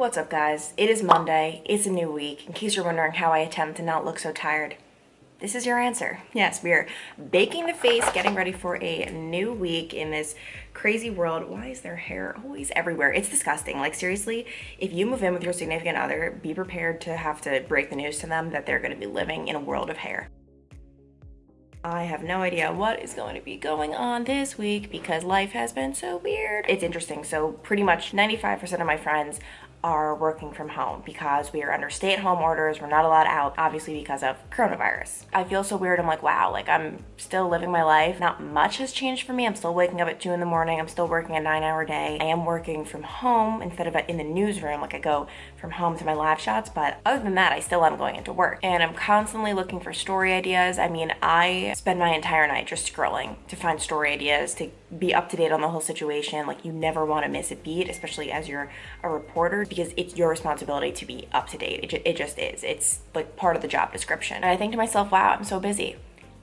What's up, guys? It is Monday. It's a new week. In case you're wondering how I attempt to not look so tired, this is your answer. Yes, we are baking the face, getting ready for a new week in this crazy world. Why is their hair always everywhere? It's disgusting. Like, seriously, if you move in with your significant other, be prepared to have to break the news to them that they're going to be living in a world of hair. I have no idea what is going to be going on this week because life has been so weird. It's interesting. So pretty much 95% of my friends are working from home because we are under stay-at-home orders. We're not allowed out, obviously, because of coronavirus. I feel so weird. I'm like, wow, like I'm still living my life. Not much has changed for me. I'm still waking up at 2 in the morning. I'm still working a 9-hour day. I am working from home instead of in the newsroom. Like, I go from home to my live shots, but other than that, I still am going into work. And I'm constantly looking for story ideas. I mean, I spend my entire night just scrolling to find story ideas, to be up to date on the whole situation. Like, you never want to miss a beat, especially as you're a reporter, because it's your responsibility to be up to date. It just is. It's like part of the job description. And I think to myself, wow, I'm so busy.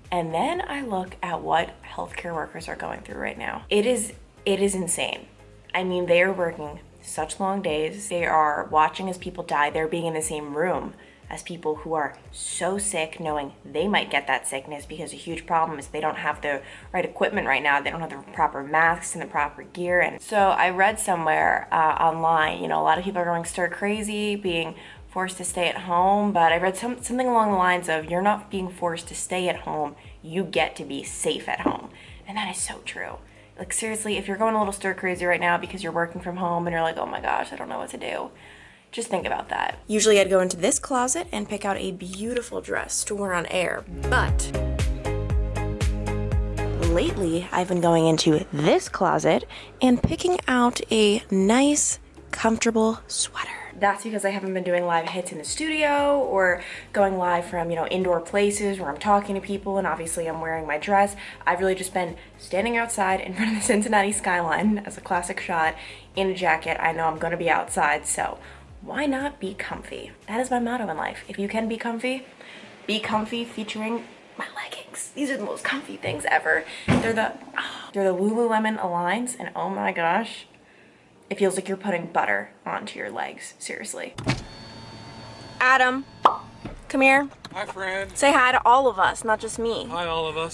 And then I look at what healthcare workers are going through right now. It is insane. I mean, they are working such long days. They are watching as people die. They're being in the same room as people who are so sick, knowing they might get that sickness, because a huge problem is they don't have the right equipment right now. They don't have the proper masks and the proper gear. And so I read somewhere online, you know, a lot of people are going stir crazy, being forced to stay at home, but I read something along the lines of, you're not being forced to stay at home, you get to be safe at home. And that is so true. Like, seriously, if you're going a little stir crazy right now because you're working from home and you're like, oh my gosh, I don't know what to do, just think about that. Usually I'd go into this closet and pick out a beautiful dress to wear on air, but lately I've been going into this closet and picking out a nice, comfortable sweater. That's because I haven't been doing live hits in the studio or going live from, you know, indoor places where I'm talking to people and obviously I'm wearing my dress. I've really just been standing outside in front of the Cincinnati skyline as a classic shot in a jacket. I know I'm gonna be outside, so why not be comfy? That is my motto in life. If you can be comfy featuring my leggings. These are the most comfy things ever. They're the Lululemon Aligns, and oh my gosh, it feels like you're putting butter onto your legs, seriously. Adam, come here. Hi, friend. Say hi to all of us, not just me. Hi, all of us.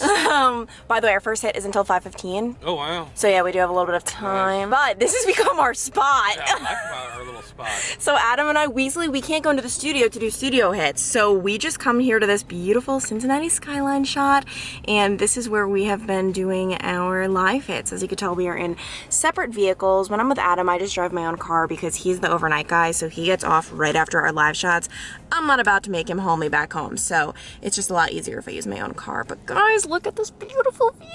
By the way, our first hit is until 5:15. Oh, wow. So yeah, we do have a little bit of time. Nice. But this has become our spot. Yeah, I like about our little spot. So Adam and I, we can't go into the studio to do studio hits. So we just come here to this beautiful Cincinnati skyline shot. And this is where we have been doing our live hits. As you can tell, we are in separate vehicles. When I'm with Adam, I just drive my own car because he's the overnight guy. So he gets off right after our live shots. I'm not about to make him haul me back home. So it's just a lot easier if I use my own car. But guys, look at this beautiful view.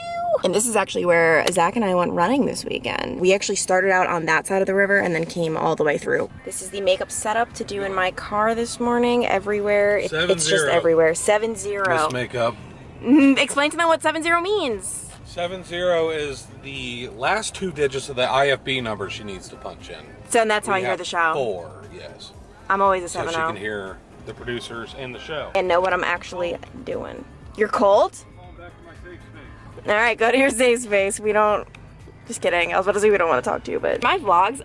And this is actually where Zach and I went running this weekend. We actually started out on that side of the river and then came all the way through. This is the makeup setup to do in my car this morning. Everywhere. It's just everywhere. 7-0. Miss Makeup. Explain to them what 7-0 means. 7-0 is the last 2 digits of the IFB number she needs to punch in. So and that's how I hear the show. 4, yes. I'm always a 7-0. So she can hear the producers and the show. And know what I'm actually doing. You're cold? All right, go to your safe space. We don't, just kidding. I was about to say we don't want to talk to you, but my vlogs,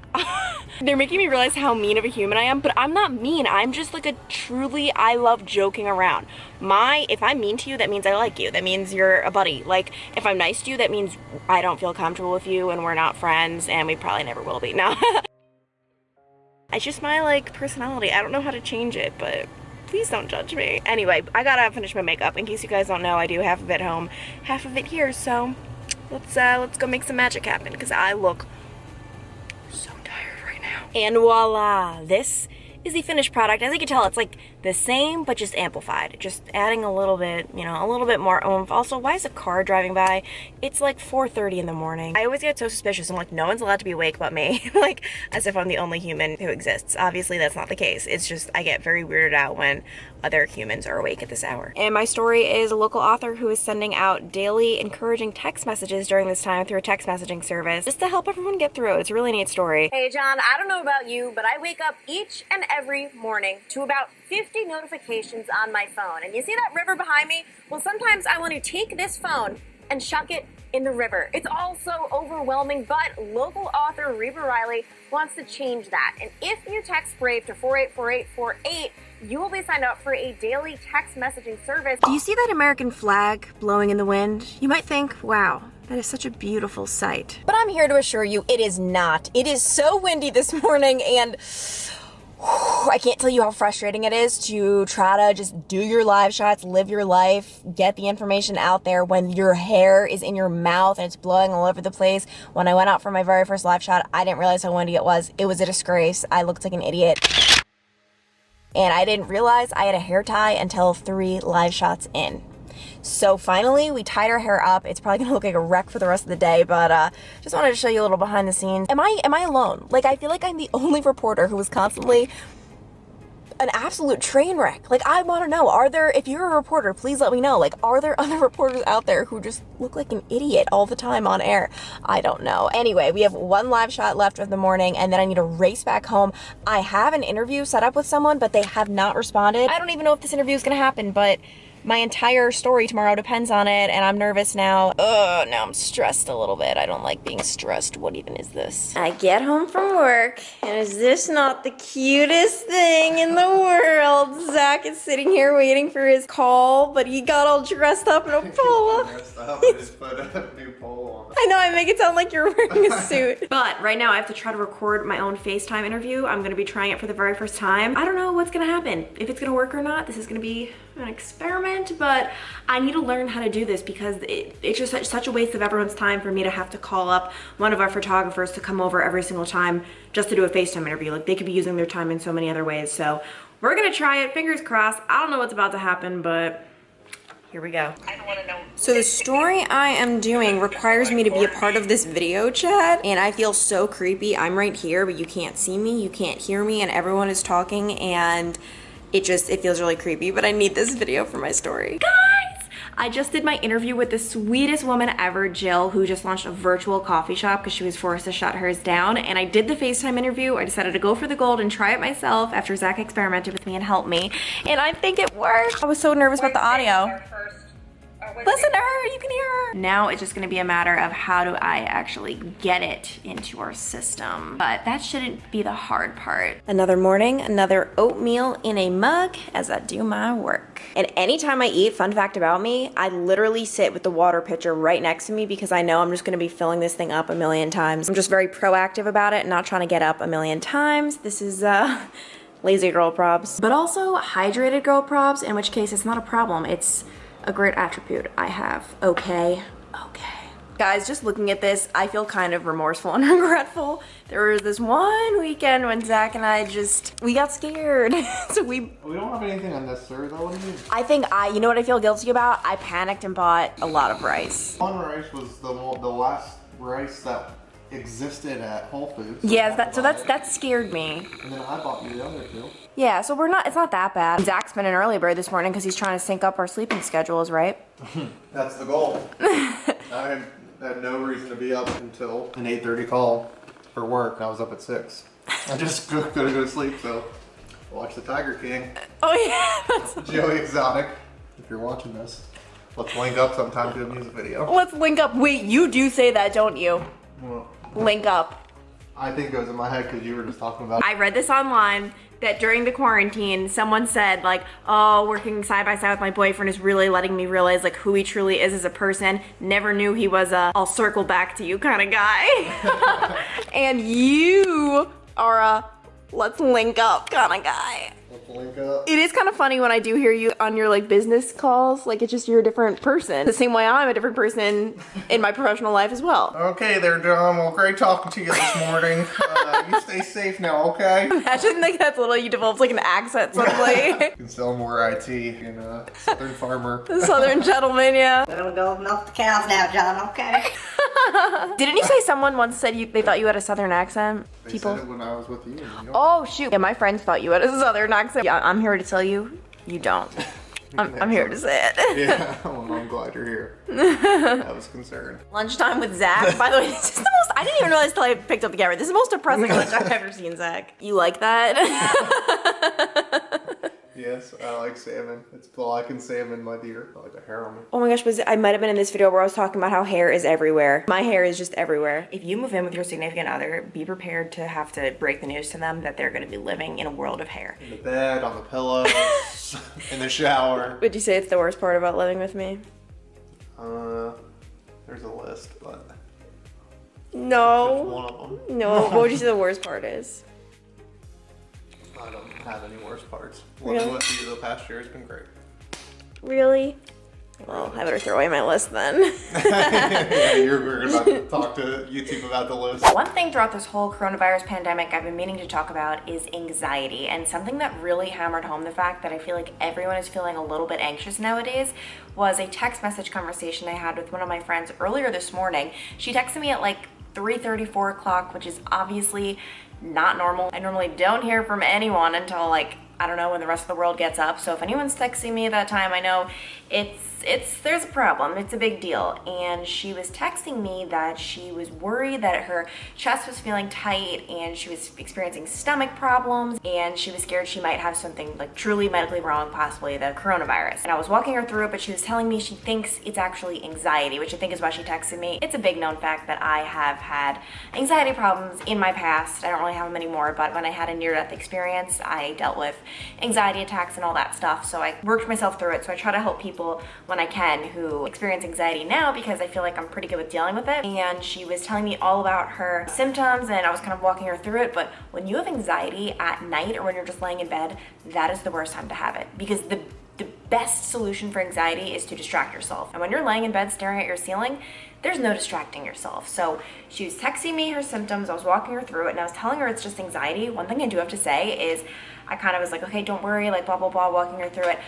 they're making me realize how mean of a human I am, but I'm not mean. I'm just like I love joking around. If I'm mean to you, that means I like you. That means you're a buddy. Like, if I'm nice to you, that means I don't feel comfortable with you and we're not friends and we probably never will be. No. It's just my, like, personality. I don't know how to change it, but please don't judge me. Anyway, I gotta finish my makeup. In case you guys don't know, I do half of it home, half of it here, so let's go make some magic happen, because I look so tired right now. And voila, this is the finished product. As you can tell, it's like the same, but just amplified. Just adding a little bit, you know, a little bit more oomph. Also, why is a car driving by? It's like 4:30 in the morning. I always get so suspicious. I'm like, no one's allowed to be awake but me. Like, as if I'm the only human who exists. Obviously, that's not the case. It's just, I get very weirded out when other humans are awake at this hour. And my story is a local author who is sending out daily encouraging text messages during this time through a text messaging service, just to help everyone get through it. It's a really neat story. Hey John, I don't know about you, but I wake up each and every morning to about 50 notifications on my phone. And you see that river behind me? Well, sometimes I want to take this phone and chuck it in the river. It's all so overwhelming, but local author Reba Riley wants to change that. And if you text BRAVE to 484848, you will be signed up for a daily text messaging service. Do you see that American flag blowing in the wind? You might think, wow, that is such a beautiful sight. But I'm here to assure you it is not. It is so windy this morning, and I can't tell you how frustrating it is to try to just do your live shots, live your life, get the information out there when your hair is in your mouth and it's blowing all over the place. When I went out for my very first live shot, I didn't realize how windy it was. It was a disgrace. I looked like an idiot. And I didn't realize I had a hair tie until 3 live shots in. So finally, we tied our hair up. It's probably gonna look like a wreck for the rest of the day, but just wanted to show you a little behind the scenes. Am I alone? Like, I feel like I'm the only reporter who was constantly an absolute train wreck. Like, I want to know, if you're a reporter, please let me know. Like, are there other reporters out there who just look like an idiot all the time on air? I don't know. Anyway, we have 1 live shot left of the morning, and then I need to race back home. I have an interview set up with someone, but they have not responded. I don't even know if this interview is gonna happen, but my entire story tomorrow depends on it, and I'm nervous now. Now I'm stressed a little bit. I don't like being stressed. What even is this? I get home from work, and is this not the cutest thing in the world? Zach is sitting here waiting for his call, but he got all dressed up in a polo. Just put a new polo on. I know, I make it sound like you're wearing a suit. But right now I have to try to record my own FaceTime interview. I'm gonna be trying it for the very first time. I don't know what's gonna happen. If it's gonna work or not, this is gonna be an experiment, but I need to learn how to do this because it's just such a waste of everyone's time for me to have to call up one of our photographers to come over every single time just to do a FaceTime interview. Like, they could be using their time in so many other ways. So we're gonna try it, fingers crossed. I don't know what's about to happen, but here we go. So the story I am doing requires me to be a part of this video chat, and I feel so creepy. I'm right here, but you can't see me, you can't hear me, and everyone is talking, and it feels really creepy, but I need this video for my story. Guys! I just did my interview with the sweetest woman ever, Jill, who just launched a virtual coffee shop because she was forced to shut hers down. And I did the FaceTime interview. I decided to go for the gold and try it myself after Zach experimented with me and helped me. And I think it worked. I was so nervous about the audio. Listen to her, you can hear her. Now it's just gonna be a matter of how do I actually get it into our system. But that shouldn't be the hard part. Another morning, another oatmeal in a mug as I do my work. And anytime I eat, fun fact about me, I literally sit with the water pitcher right next to me because I know I'm just gonna be filling this thing up a million times. I'm just very proactive about it, not trying to get up a million times. This is lazy girl probs. But also hydrated girl probs, in which case it's not a problem. It's a great attribute I have. Okay. Guys, just looking at this, I feel kind of remorseful and regretful. There was this one weekend when Zach and I we got scared. So we don't have anything unnecessary though, what do you mean? I think you know what I feel guilty about? I panicked and bought a lot of rice. One rice was the last rice that existed at Whole Foods. Yeah, that scared me. And then I bought you the other 2. Yeah, so it's not that bad. Zach's been an early bird this morning because he's trying to sync up our sleeping schedules, right? That's the goal. I had no reason to be up until an 8:30 call for work. I was up at 6. I just gotta go to sleep, so watch the Tiger King. Oh yeah. Joey Exotic. If you're watching this, let's link up sometime to a music video. Let's link up. Wait, you do say that, don't you? Well, Link up. I think it goes in my head because you were just talking about it. I read this online that during the quarantine, someone said like, oh, working side by side with my boyfriend is really letting me realize like who he truly is as a person. Never knew he was a I'll circle back to you kind of guy. And you are a let's link up kind of guy. Let's link up. It is kind of funny when I do hear you on your like business calls, like it's just you're a different person. The same way I'm a different person in my professional life as well. Okay there, John. Well, great talking to you this morning. You stay safe now, okay? Imagine like that's little you develop like an accent suddenly. You can sell more IT in a Southern farmer. The Southern gentleman, yeah. We're gonna go milk the cows now, John, okay? Didn't you say someone once said they thought you had a Southern accent? They said it when I was with you. Oh shoot. Yeah, my friends thought you had a Southern accent. Yeah, I'm here to tell you, you don't. I'm here to say it. Yeah, well, I'm glad you're here. I was concerned. Lunchtime with Zach. By the way, this is the most, I didn't even realize until I picked up the camera. This is the most depressing lunch I've ever seen, Zach. You like that? Yes, I like salmon. It's black and salmon, my dear. I like a hair on me. Oh my gosh, I might have been in this video where I was talking about how hair is everywhere. My hair is just everywhere. If you move in with your significant other, be prepared to have to break the news to them that they're gonna be living in a world of hair. In the bed, on the pillows, in the shower. Would you say it's the worst part about living with me? There's a list, but No. that's one of them. No, what would you say the worst part is? I don't have any worst parts. Really? Living with you the past year has been great. Really? Well, I better throw away my list then. Yeah, we're about to talk to YouTube about the list. One thing throughout this whole coronavirus pandemic I've been meaning to talk about is anxiety, and something that really hammered home the fact that I feel like everyone is feeling a little bit anxious nowadays was a text message conversation I had with one of my friends earlier this morning. She texted me at like 3:30, 4 o'clock, which is obviously not normal. I normally don't hear from anyone until like, I don't know, when the rest of the world gets up. So if anyone's texting me at that time, I know there's a problem. It's a big deal. And she was texting me that she was worried that her chest was feeling tight and she was experiencing stomach problems and she was scared she might have something like truly medically wrong, possibly the coronavirus. And I was walking her through it, but she was telling me she thinks it's actually anxiety, which I think is why she texted me. It's a big known fact that I have had anxiety problems in my past. I don't really have them anymore, but when I had a near-death experience, I dealt with anxiety attacks and all that stuff. So I worked myself through it. So I try to help people when I can who experience anxiety now because I feel like I'm pretty good with dealing with it. And she was telling me all about her symptoms and I was kind of walking her through it. But when you have anxiety at night or when you're just laying in bed, that is the worst time to have it, because the best solution for anxiety is to distract yourself. And when you're laying in bed staring at your ceiling, there's no distracting yourself. So she was texting me her symptoms, I was walking her through it, and I was telling her it's just anxiety. One thing I do have to say is I kind of was like, okay, don't worry, like blah, blah, blah, walking her through it.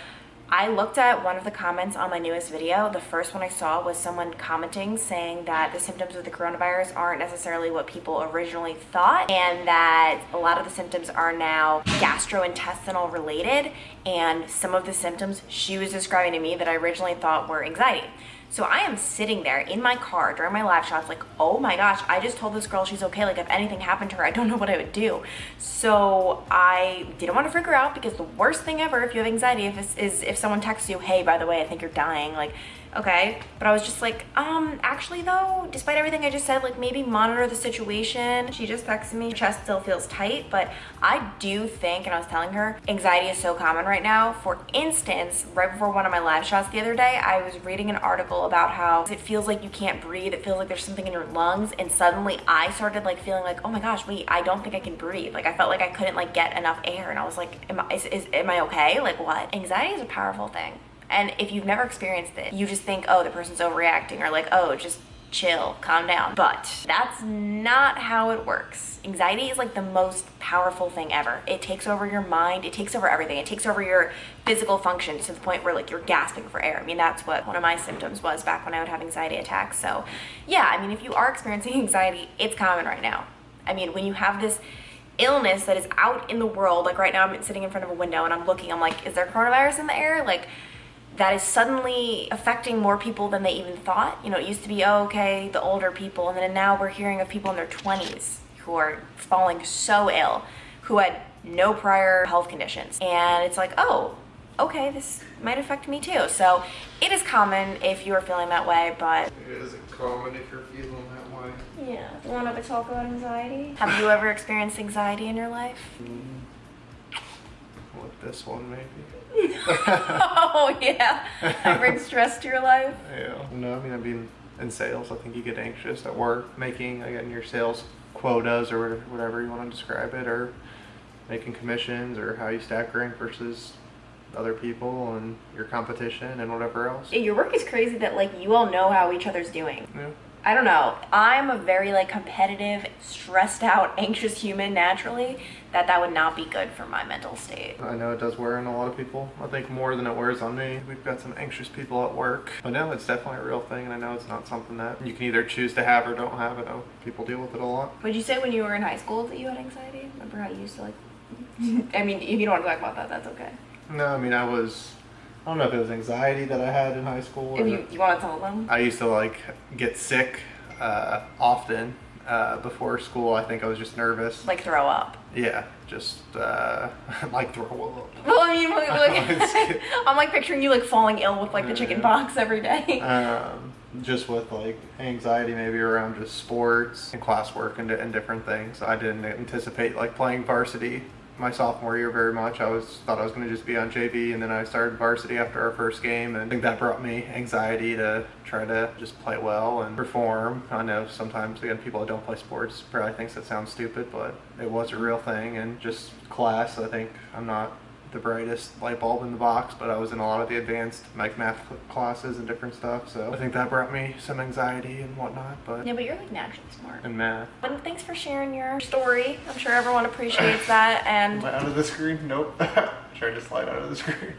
I looked at one of the comments on my newest video. The first one I saw was someone commenting saying that the symptoms of the coronavirus aren't necessarily what people originally thought, and that a lot of the symptoms are now gastrointestinal related, and some of the symptoms she was describing to me that I originally thought were anxiety. So I am sitting there in my car during my live shots like, oh my gosh, I just told this girl she's okay. Like if anything happened to her, I don't know what I would do. So I didn't want to freak her out, because the worst thing ever if you have anxiety is if someone texts you, hey, by the way, I think you're dying. Like, okay. But I was just like, actually though, despite everything I just said, like maybe monitor the situation. She just texted me, chest still feels tight, but I do think, and I was telling her, anxiety is so common right now. For instance, right before one of my live shots the other day, I was reading an article about how it feels like you can't breathe. It feels like there's something in your lungs. And suddenly I started like feeling like, oh my gosh, wait, I don't think I can breathe. Like I felt like I couldn't like get enough air. And I was like, am I okay? Like what? Anxiety is a powerful thing. And if you've never experienced it, you just think, oh, the person's overreacting, or like, oh, just chill, calm down. But that's not how it works. Anxiety is like the most powerful thing ever. It takes over your mind. It takes over everything. It takes over your physical functions to the point where like you're gasping for air. I mean, that's what one of my symptoms was back when I would have anxiety attacks. So yeah, I mean, if you are experiencing anxiety, it's common right now. I mean, when you have this illness that is out in the world, like right now I'm sitting in front of a window and I'm looking, I'm like, is there coronavirus in the air? Like, that is suddenly affecting more people than they even thought. You know, it used to be, oh, okay, the older people, and then now we're hearing of people in their 20s who are falling so ill, who had no prior health conditions. And it's like, oh, okay, this might affect me too. So it is common if you are feeling that way, but... It isn't common if you're feeling that way. Yeah. You want to talk about anxiety? Have you ever experienced anxiety in your life? With this one, maybe. Oh, yeah. That brings stress to your life? Yeah. No, I mean, I've been in sales. I think you get anxious at work, making, again, your sales quotas or whatever you want to describe it, or making commissions, or how you stack rank versus other people and your competition and whatever else. Your work is crazy that, like, you all know how each other's doing. Yeah. I don't know. I'm a very, like, competitive, stressed out, anxious human naturally, that would not be good for my mental state. I know it does wear on a lot of people. I think more than it wears on me. We've got some anxious people at work. But no, it's definitely a real thing, and I know it's not something that you can either choose to have or don't have. I know people deal with it a lot. Would you say when you were in high school that you had anxiety? Remember how you used to, like... I mean, if you don't want to talk about that, that's okay. No, I mean, I don't know if it was anxiety that I had in high school. If you want to tell them? I used to, like, get sick often. Before school, I think I was just nervous. Like throw up. Yeah, just like throw up. Well, I mean, look, I'm like picturing you like falling ill with like the chicken pox every day. Just with like anxiety maybe around just sports and classwork and different things. I didn't anticipate like playing varsity my sophomore year very much. Thought I was going to just be on JV, and then I started varsity after our first game, and I think that brought me anxiety to try to just play well and perform. I know sometimes, again, people that don't play sports probably thinks that sounds stupid, but it was a real thing. And just class, I think I'm not the brightest light bulb in the box, but I was in a lot of the advanced like math classes and different stuff, so I think that brought me some anxiety and whatnot. But Yeah, but you're like naturally smart. in math. And thanks for sharing your story. I'm sure everyone appreciates that. And Am I out of the screen? Nope. Tried to slide out of the screen.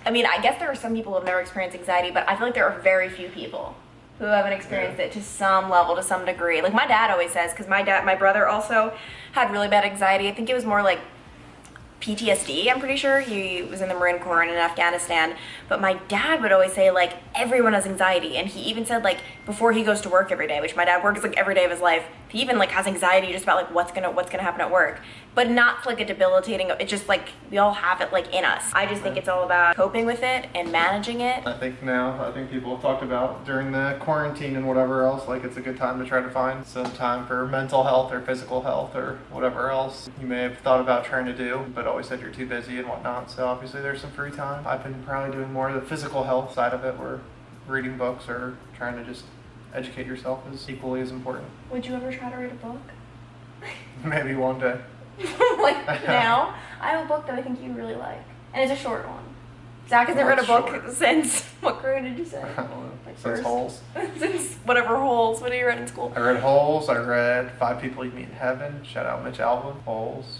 I mean, I guess there are some people who have never experienced anxiety, but I feel like there are very few people who haven't experienced it to some level, to some degree. Like my dad always says, because my brother also had really bad anxiety. I think it was more like PTSD, I'm pretty sure. He was in the Marine Corps and in Afghanistan. But my dad would always say, like, everyone has anxiety. And he even said, like, before he goes to work every day, which my dad works, like, every day of his life, he even, like, has anxiety just about, like, what's gonna happen at work. But not, like, a debilitating, it's just, like, we all have it, like, in us. I just think it's all about coping with it and managing it. I think people have talked about during the quarantine and whatever else, like it's a good time to try to find some time for mental health or physical health or whatever else you may have thought about trying to do, but always said you're too busy and whatnot. So obviously there's some free time. I've been probably doing more of the physical health side of it, where reading books or trying to just educate yourself is equally as important. Would you ever try to read a book? Maybe one day. Like now? I have a book that I think you'd really like. And it's a short one. Zach hasn't read a book since, what grade did you say? I don't know. Like Since first? Holes. Since whatever Holes. What did you read in school? I read Holes. I read 5 People You Meet in Heaven. Shout out Mitch Albom. Holes.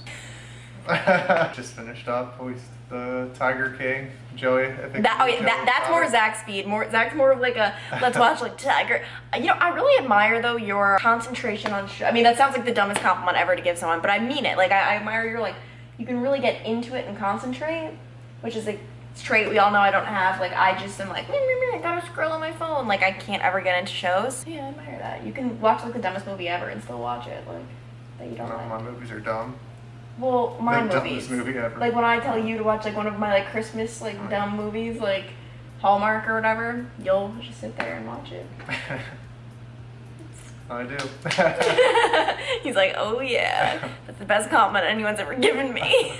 Just finished up with the Tiger King. Joey, I think. That's more Zach's speed. Zach's more of like a let's watch like Tiger. You know, I really admire though your concentration on I mean, that sounds like the dumbest compliment ever to give someone, but I mean it. Like I admire your like you can really get into it and concentrate, which is like trait we all know I don't have. Like I just am like I gotta scroll on my phone. Like I can't ever get into shows. Yeah, I admire that. You can watch like the dumbest movie ever and still watch it. Like that you don't No, like. my movies are dumb. Well, my The movies. dumbest movie ever. Like when I tell you to watch like one of my like Christmas like dumb movies like Hallmark or whatever, you'll just sit there and watch it. I do. He's like, oh yeah, that's the best compliment anyone's ever given me.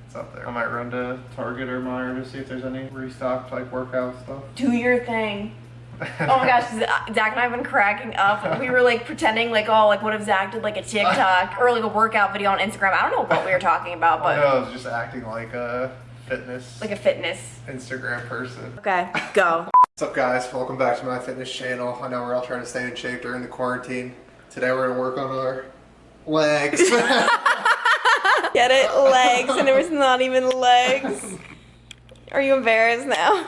It's up there. I might run to Target or Meijer to see if there's any restocked like workout stuff. Do your thing. Oh my gosh, Zach and I have been cracking up. We were like pretending like, oh, like what if Zach did like a TikTok or like a workout video on Instagram? I don't know what we were talking about, but No, I was just acting like a fitness like a fitness. Instagram person. Okay, go. What's up guys, welcome back to my fitness channel. I know we're all trying to stay in shape during the quarantine. Today we're gonna work on our legs. Get it? Legs, and there was not even legs. Are you embarrassed now?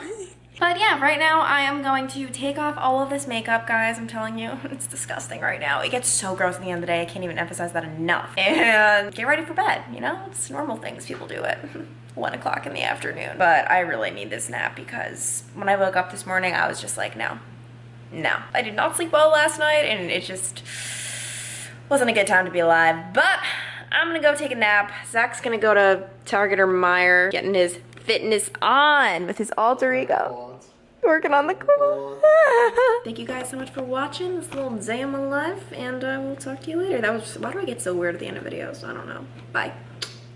But yeah, right now I am going to take off all of this makeup, guys. I'm telling you, it's disgusting right now. It gets so gross at the end of the day. I can't even emphasize that enough. And get ready for bed, you know? It's normal things people do at 1 o'clock in the afternoon. But I really need this nap because when I woke up this morning, I was just like, no. I did not sleep well last night, and it just wasn't a good time to be alive. But I'm gonna go take a nap. Zach's gonna go to Target or Meijer, getting his fitness on with his alter ego. Working on the quad. Thank you guys so much for watching this little day of my life, and I will talk to you later. Why do I get so weird at the end of videos? I don't know. Bye.